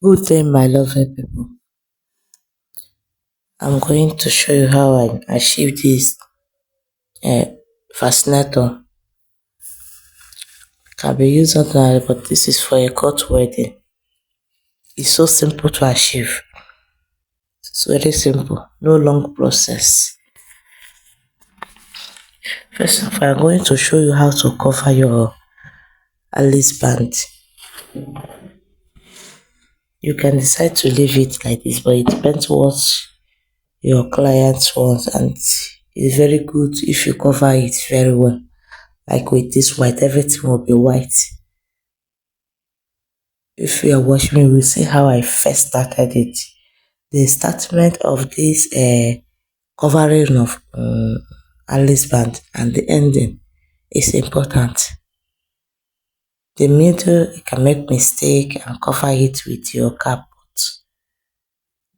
Good day, my lovely people. I'm going to show you how I achieved this uh, fascinator. Can be used ordinarily, but this is for a court wedding. It's so simple to achieve. It's very simple, no long process. First of all, I'm going to show you how to cover your Alice band. You can decide to leave it like this, but it depends what your client wants, and it's very good if you cover it very well. Like with this white, everything will be white. If you are watching me, you will see how I first started it. The startment of this covering of Alice band and the ending is important. The middle, you can make mistake and cover it with your cap.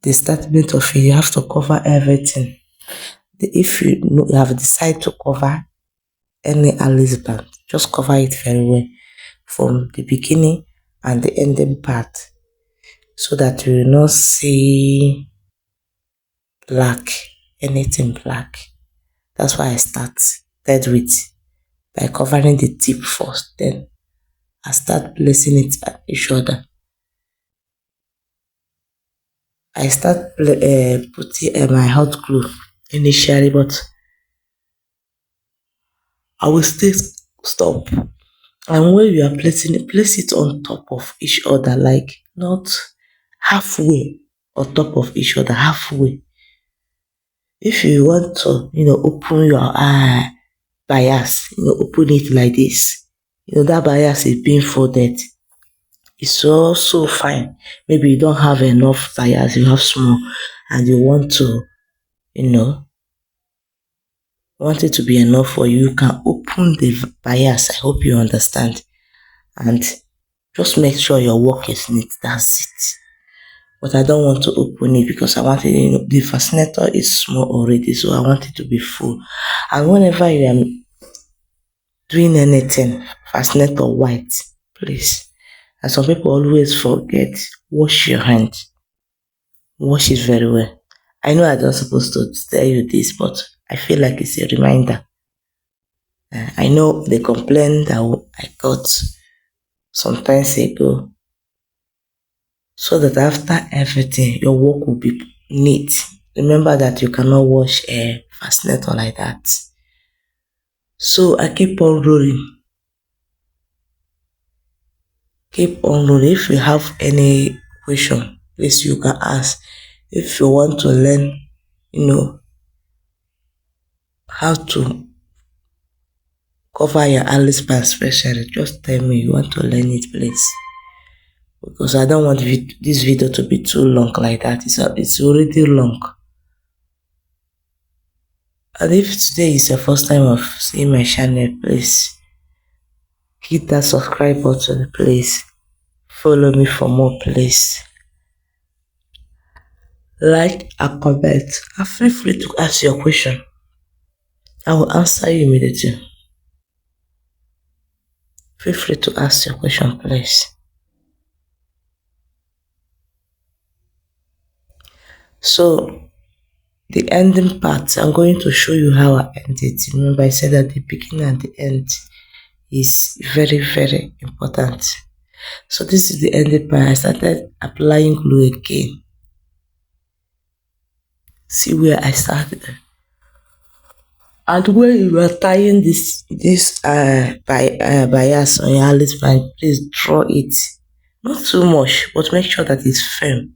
The startment of it, you have to cover everything. If you have decided to cover any Alice band, just cover it very well from the beginning and the ending part, so that you will not see black, anything black. That's why I started with by covering the tip first, then I start placing it at each other. I start putting my hot glue initially, but I will still stop. And when you are placing it, place it on top of each other, like not halfway on top of each other, halfway. If you want to, open your bias, open it like this. That bias is being folded. It's also fine. Maybe you don't have enough bias, you have small, and you want to, want it to be enough for you. You can open the bias. I hope you understand. And just make sure your work is neat. That's it. But I don't want to open it because I want it, the fascinator is small already, so I want it to be full. And whenever you are doing anything, fascinator white, please. And some people always forget, wash your hands. Wash it very well. I know I'm not supposed to tell you this, but I feel like it's a reminder. I know the complaint that I got some time ago, so that after everything, your work will be neat. Remember that you cannot wash a fascinator like that. So I keep on rolling. Keep on rolling. If you have any question, please you can ask. If you want to learn, how to cover your Alice band specially, just tell me you want to learn it, please. Because I don't want this video to be too long like that. It's already long. And if today is your first time of seeing my channel, please hit that subscribe button, please. Follow me for more, please. Like and comment. And feel free to ask your question. I will answer you immediately. Feel free to ask your question, please. So, the ending part, I'm going to show you how I end it. Remember, I said that the beginning and the end is very, very important. So this is the ending part. I started applying glue again. See where I started. And when you are tying this bias on your Alice band, please draw it. Not too much, but make sure that it's firm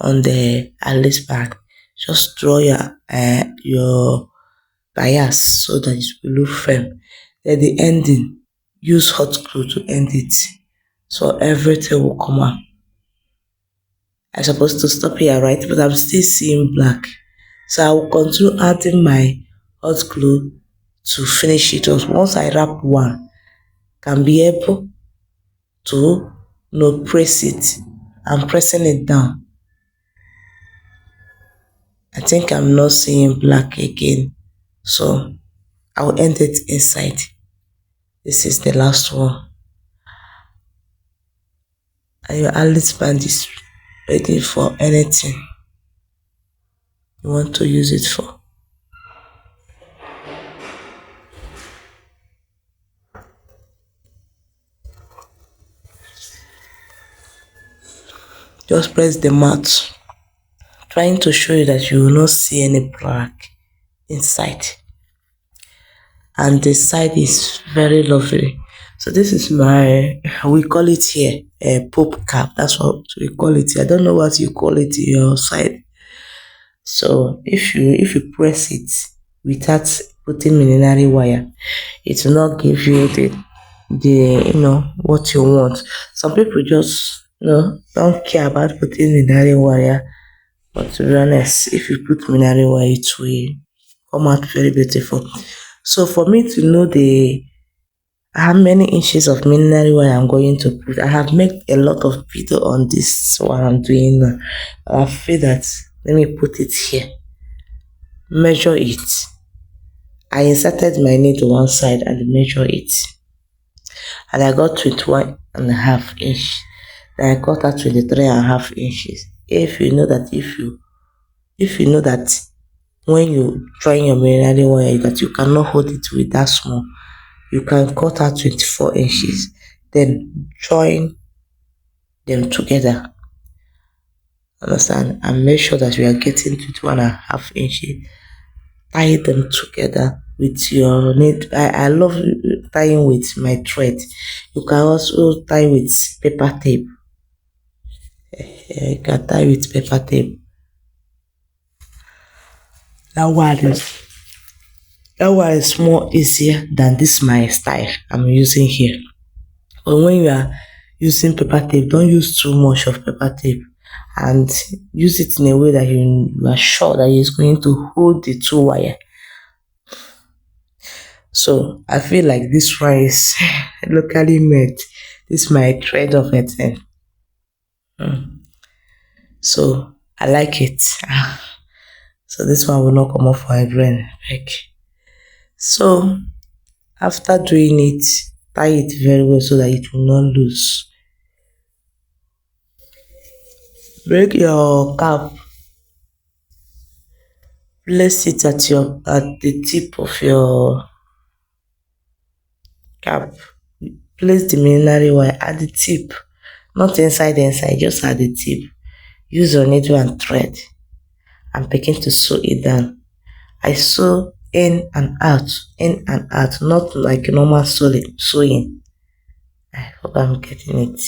on the Alice band. Just draw your bias so that it will look firm. Then the ending, use hot glue to end it, so everything will come out. I'm supposed to stop here, right? But I'm still seeing black, so I will continue adding my hot glue to finish it off. Once I wrap one, can be able to press it. I'm pressing it down. I think I'm not seeing black again, so I will end it inside. This is the last one. And your Alice band is ready for anything you want to use it for. Just press the mat, trying to show you that you will not see any black inside. And the side is very lovely. So this is my, we call it here a pope cap. That's what we call it. I don't know what you call it in your side. So if you press it without putting mineral wire, it will not give you the what you want. Some people just don't care about putting mineral wire, but to be honest, if you put mineral wire, it will come out very beautiful. So for me to know the how many inches of mineral wire I'm going to put, I have made a lot of video on this what I'm doing now. I feel that let me put it here. Measure it. I inserted my needle one side and measure it. And I got 21.5 inch. Then I got her 23.5 inches. If you know that when you join your mineral wire that you cannot hold it with that small, you can cut out 24 inches, then join them together. Understand? And make sure that you are getting 21.5 inches. Tie them together with your need. I love tying with my thread. You can also tie with paper tape. You can tie with paper tape. That one is more easier than this my style I'm using here. But when you are using paper tape, don't use too much of paper tape and use it in a way that you are sure that it's going to hold the two wire. So I feel like this one is locally made. This is my thread of a thing. So I like it. So this one will not come off my brain. So after doing it, tie it very well so that it will not loose. Break your cap. Place it at the tip of your cap. Place the mineral wire at the tip, not inside, just at the tip. Use your needle and thread and begin to sew it down. I sew in and out, not like normal sewing. I hope I'm getting it.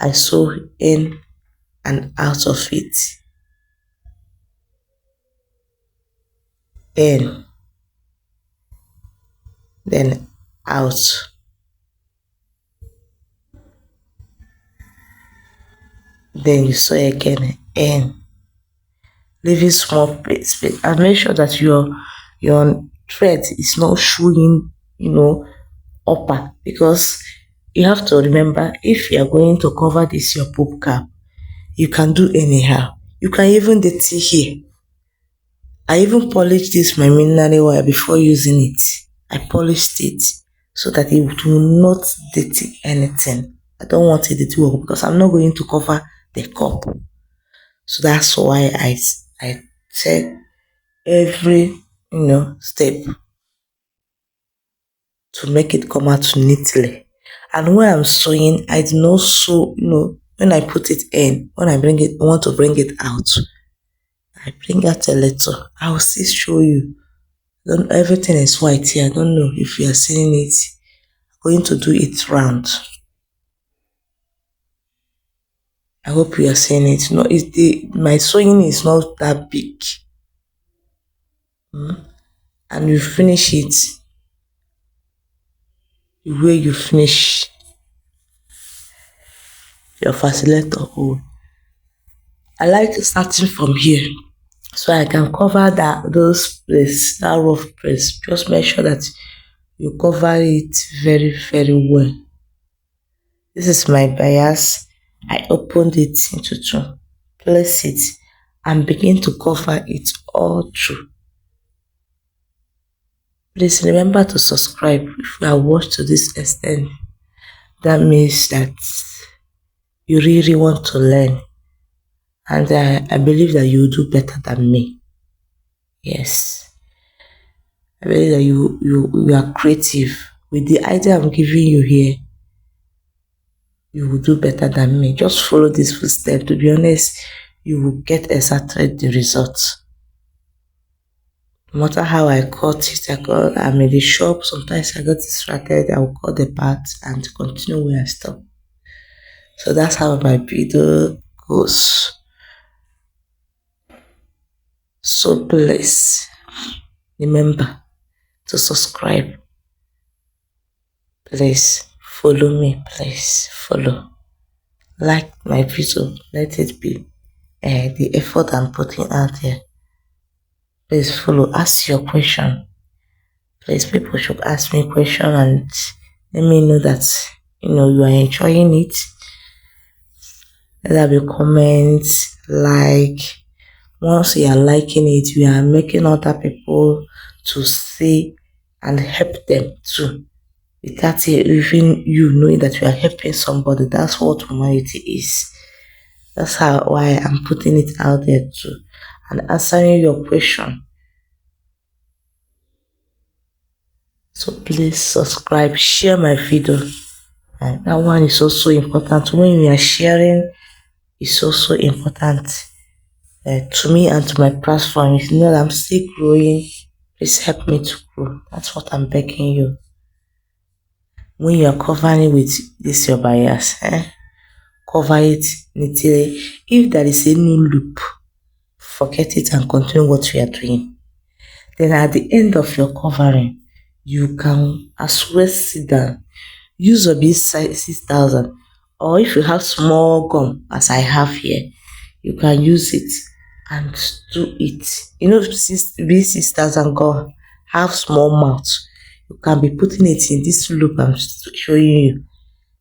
I sew in and out of it. In, then out. Then you sew again in, leaving small space, and make sure that your thread is not showing, upper, because you have to remember if you are going to cover this your poop cap, you can do anyhow. You can even dirty here. I even polished this my mineral wire before using it. I polished it so that it will not dirty anything. I don't want it to work because I'm not going to cover the cup. So that's why I check every step to make it come out neatly. And when I'm sewing, I do not sew, when I put it in, when I want to bring it out, I bring out a little. I will still show you. Everything is white here. I don't know if you are seeing it. I'm going to do it round. I hope you are seeing it. No, my sewing is not that big. And you finish it the way you finish your fascinator hole. I like starting from here so I can cover that rough place. Just make sure that you cover it very, very well. This is my bias. I opened it into two. Place it and begin to cover it all through. Please remember to subscribe if you have watched to this extent. That means that you really want to learn. And I believe that you will do better than me. Yes. I believe that you are creative. With the idea I'm giving you here, you will do better than me. Just follow this footstep. To be honest, you will get exactly the results. No matter how I cut it, I'm in the shop. Sometimes I got distracted. I will cut the part and continue where I stop. So that's how my video goes. So please remember to subscribe. Please follow me. Please follow. Like my video. Let it be the effort I'm putting out there. Please follow. Ask your question. Please, people should ask me question and let me know that you are enjoying it. Let there be comments, like. Once you are liking it, you are making other people to see and help them too. Without even you knowing that you are helping somebody, that's what humanity is. That's why I'm putting it out there too. And answering your question. So please subscribe, share my video. And that one is also important. When you are sharing, it's also important to me and to my platform. If you know that I'm still growing, please help me to grow. That's what I'm begging you. When you are covering with this your bias, cover it neatly. If there is a new loop, forget it and continue what you are doing. Then at the end of your covering, you can as well sit down, use a bit 6,000, or if you have small gum as I have here, you can use it and do it. This 6,000 gum have small mouth. You can be putting it in this loop I'm showing you.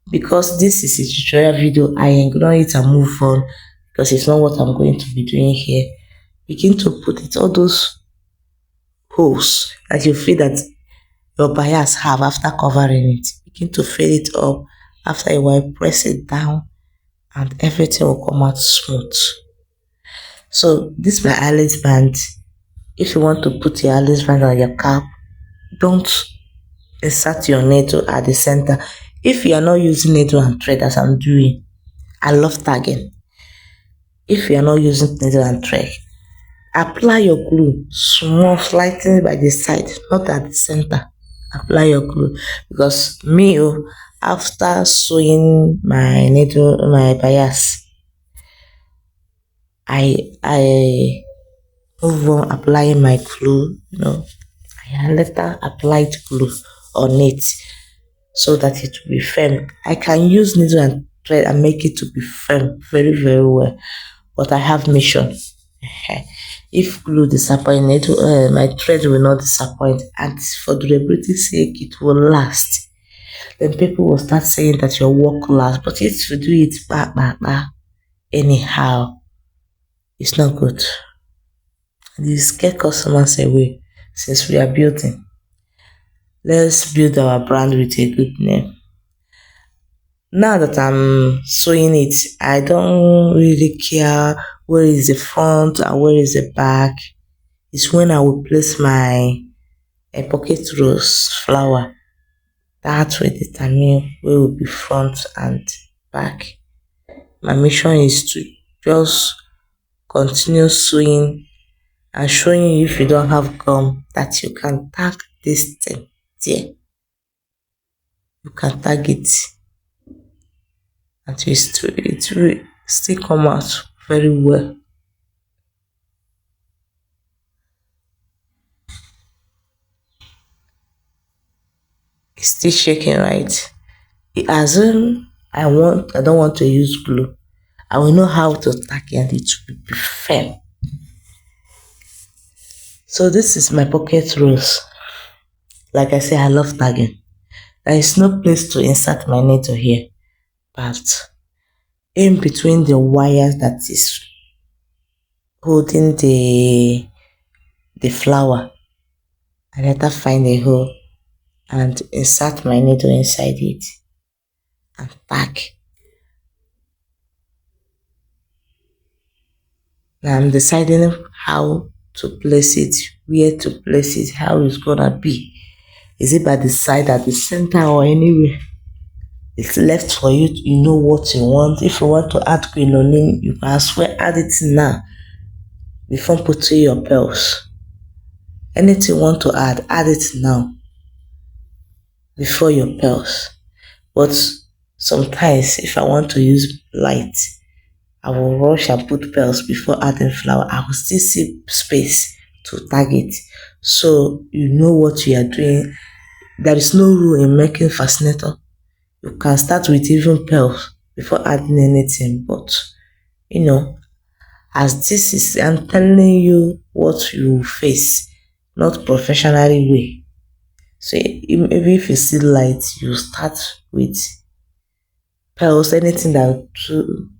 Because this is a tutorial video, I ignore it and move on because it's not what I'm going to be doing here. Begin to put it all those holes that you feel that your bias have after covering it. Begin to fill it up. After a while, press it down and everything will come out smooth. So this is my eyelash band. If you want to put your eyelash band on your cap, don't insert your needle at the center. If you are not using needle and thread as I'm doing, I love tagging. If you are not using needle and thread, apply your glue small, slightly by the side, not at the center. Apply your glue because me, after sewing my needle, my bias, I move on applying my glue. I later applied glue on it so that it will be firm. I can use needle and thread and make it to be firm very, very well. But I have mission. If glue disappoint, my thread will not disappoint, and for durability's sake, it will last. Then people will start saying that your work lasts, but if you do it anyhow, it's not good. You scare customers away. Since we are building, let's build our brand with a good name. Now that I'm sewing it, I don't really care where is the front and where is the back. It's when I will place my pocket rose flower that will determine where will be front and back. My mission is to just continue sewing and showing you, if you don't have gum, that you can tag this thing there. You can tag it and it will still come out very well. It's still shaking, right? Assume I don't want to use glue. I will know how to tag it and it will be firm. So this is my pocket rose. Like I say, I love tagging. There is no place to insert my needle here, but in between the wires that is holding the flower, I later find a hole and insert my needle inside it and tag. Now I'm deciding how to place it, where to place it, how it's gonna be. Is it by the side, at the center, or anywhere? It's left for you. You know what you want. If you want to add quinoline, you can as well add it now before putting your pearls. Anything you want to add it now before your pearls. But sometimes, if I want to use light, I will rush and put pearls before adding flower. I will still see space to target. So you know what you are doing. There is no rule in making fascinator. You can start with even pearls before adding anything. But you know, as this is, I'm telling you what you face, not professionally way. So maybe if you see light, you start with pearls, anything that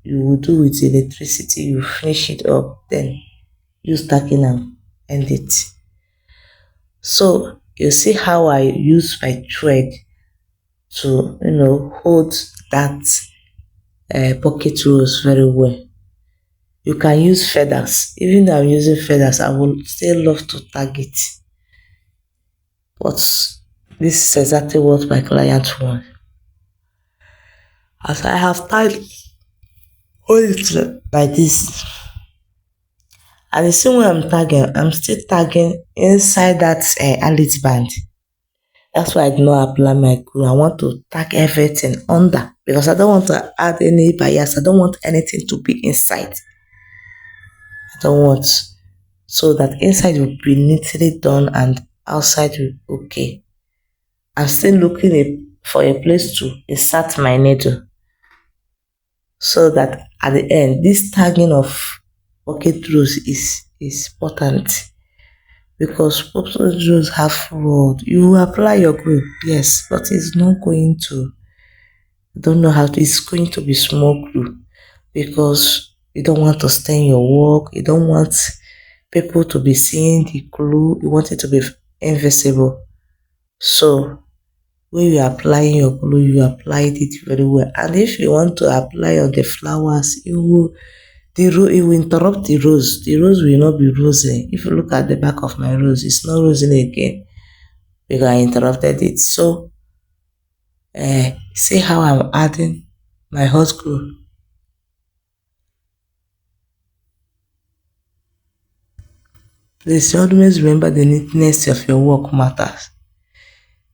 you will do with electricity, you finish it up, then you stacking and end it. So you see how I use my thread to hold that pocket rose very well. You can use feathers. Even though I'm using feathers, I will still love to tag it. But this is exactly what my client wants. As I have tied hold it like this, and the same way I'm still tagging inside that eyelet band. That's why I do not apply my glue. I want to tag everything under because I don't want to add any bias. I don't want anything to be inside. I don't want, so that inside will be neatly done and outside will be okay. I'm still looking for a place to insert my needle so that at the end, this tagging of pocket rose is important because pocket rose have fraud. You apply your glue, yes, but it's not going to. Don't know how to, it's going to be small glue because you don't want to stain your work. You don't want people to be seeing the glue. You want it to be invisible. So when you are applying your glue, you applied it very well. And if you want to apply on the flowers, it will interrupt the rose. The rose will not be rosy. If you look at the back of my rose, it's not rosy again because I interrupted it. So see how I'm adding my hot glue. Please always remember the neatness of your work matters.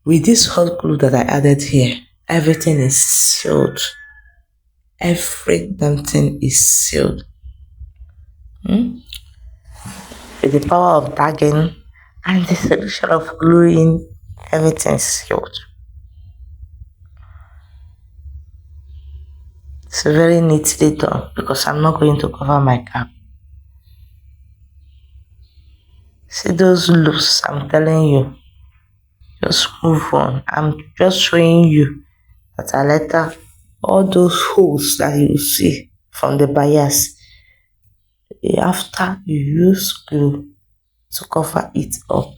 With this hot glue that I added here, everything is sealed. Every damn thing is sealed. With the power of tagging and the solution of gluing, everything is sealed. It's very neatly done because I'm not going to cover my cap. See those loops, I'm telling you. Just move on. I'm just showing you that I later all those holes that you see from the bias after you use glue to cover it up.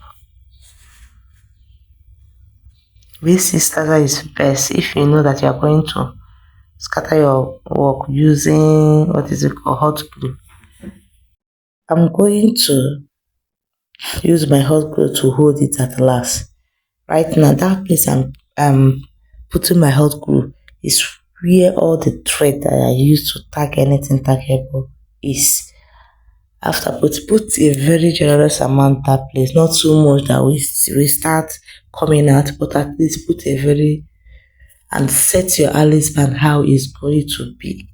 This starter is best if you know that you are going to scatter your work using what is it called, hot glue. I'm going to use my hot glue to hold it at last. Right now, that place I'm putting my hot glue is where all the thread that I use to tag anything taggable is. After put a very generous amount that place, not too much that we start coming out, but at least put a very and set your Alice band how it's going to be.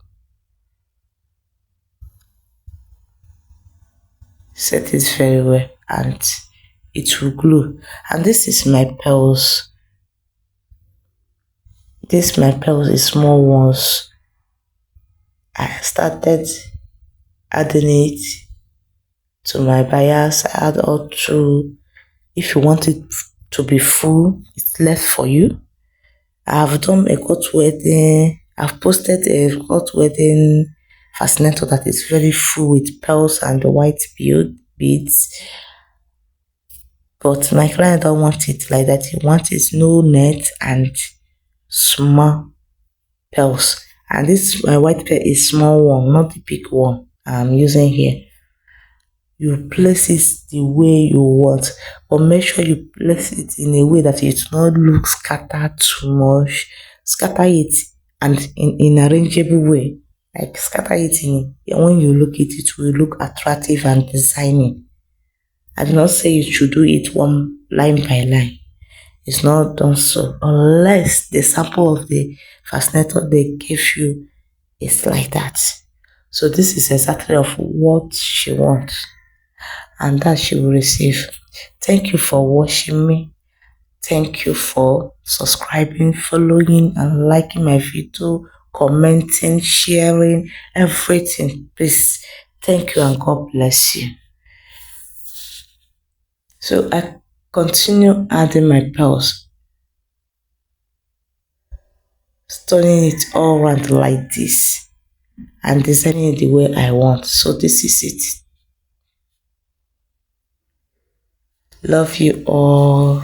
Set it very well and it will glue. And this is my pearls. This my pearls is small ones. I started adding it to my bias. I add all through. If you want it to be full, it's left for you. I've done a cut wedding. I've posted a cut wedding fascinator that is very full with pearls and the white beads. But my client don't want it like that. He wants it no net and small pearls. And this my white pearl is small one, not the big one I'm using here. you place it the way you want, but make sure you place it in a way that it not look scattered too much. Scatter it and in arrangeable way, like scatter it in, when you look at it will look attractive and designing. I do not say you should do it one line by line. It's not done so unless the sample of the fascinator they gave you is like that. So this is exactly of what she wants and that she will receive. Thank you for watching me. Thank you for subscribing, following and liking my video, commenting, sharing, everything. Please, thank you and God bless you. So I continue adding my pearls, turning it all around like this and designing it the way I want. So this is it. Love you all.